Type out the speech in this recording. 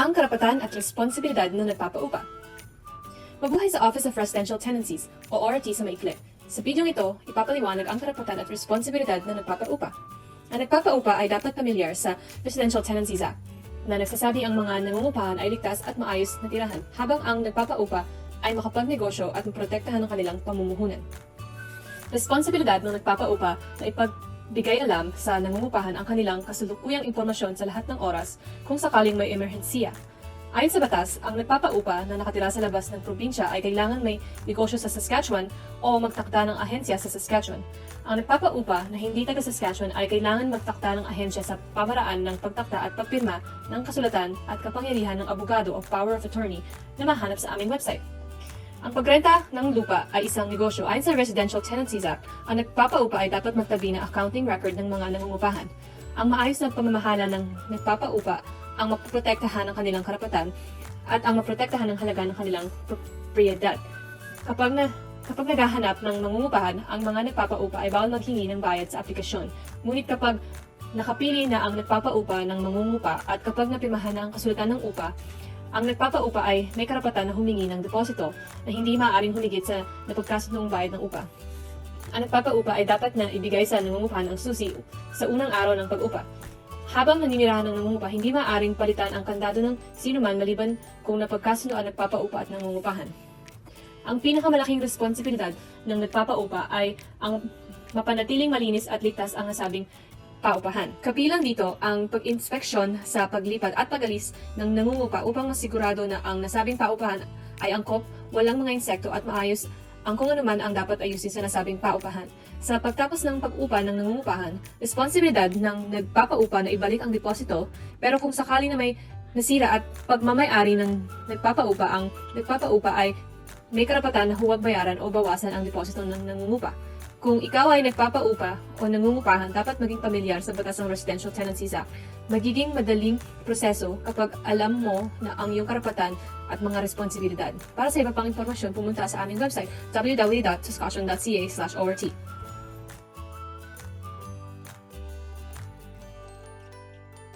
Ang karapatan at responsibilidad ng nagpapaupa. Mabuhay sa Office of Residential Tenancies o ORT sa maikli. Sa bidyong ito, ipapaliwanag ang karapatan at responsibilidad ng nagpapaupa. Ang nagpapaupa ay dapat pamilyar sa Residential Tenancies Act na nagsasabi ang mga nangungupahan ay ligtas at maayos na tirahan, habang ang nagpapaupa ay makapagnegosyo at maprotektahan ang kanilang pamumuhunan. Responsibilidad ng nagpapaupa na ipagbigay alam sa nangungupahan ang kanilang kasalukuyang impormasyon sa lahat ng oras kung sakaling may emerhensiya. Ayon sa batas, ang nagpapaupa na nakatira sa labas ng probinsya ay kailangan may negosyo sa Saskatchewan o magtakda ng ahensya sa Saskatchewan. Ang nagpapaupa na hindi taga Saskatchewan ay kailangan magtakda ng ahensya sa pamaraan ng pagtakda at pagpirma ng kasulatan at kapangyarihan ng abogado o power of attorney na mahanap sa aming website. Ang pagrenta ng lupa ay isang negosyo. Ayon sa Residential Tenancies Act, ang nagpapaupa ay dapat magtabi ng accounting record ng mga nangungupahan. Ang maayos na pamamahala ng nagpapaupa ang mapoprotektahan ng kanilang karapatan at ang maprotektahan ng halaga ng kanilang propriedad. Kapag naghahanap ng mangungupahan, ang mga nagpapaupa ay bawal maghingi ng bayad sa aplikasyon. Ngunit kapag nakapili na ang nagpapaupa ng mangungupa at kapag napirmahan na ang kasulatan ng upa, ang nagpapaupa ay may karapatan na humingi ng deposito na hindi maaaring humigit sa napagkasunong bayad ng upa. Ang nagpapaupa ay dapat na ibigay sa nangungupahan ang susi sa unang araw ng pag-upa. Habang naninirahan ng nangungupa, hindi maaaring palitan ang kandado ng sinuman maliban kung napagkasundo ang nagpapaupa at nangungupahan. Ang pinakamalaking responsibilidad ng nagpapaupa ay ang mapanatiling malinis at ligtas ang nasabing paupahan. Kabilang dito ang pag-inspeksyon sa paglipat at pag-alis ng nangungupa upang masigurado na ang nasabing paupahan ay angkop, walang mga insekto at maayos ang kung anuman ang dapat ayusin sa nasabing paupahan. Sa pagtapos ng pag-upa ng nangungupahan, responsibilidad ng nagpapaupa na ibalik ang deposito, pero kung sakali na may nasira at pagmamay-ari ng nagpapaupa, ang nagpapaupa ay may karapatan na huwag bayaran o bawasan ang deposito ng nangungupa. Kung ikaw ay nagpapaupa o nangungupahan, dapat maging pamilyar sa batas ng Residential Tenancies Act. Magiging madaling proseso kapag alam mo na ang iyong karapatan at mga responsibilidad. Para sa iba pang impormasyon, pumunta sa aming website www.saskatchewan.ca/ORT.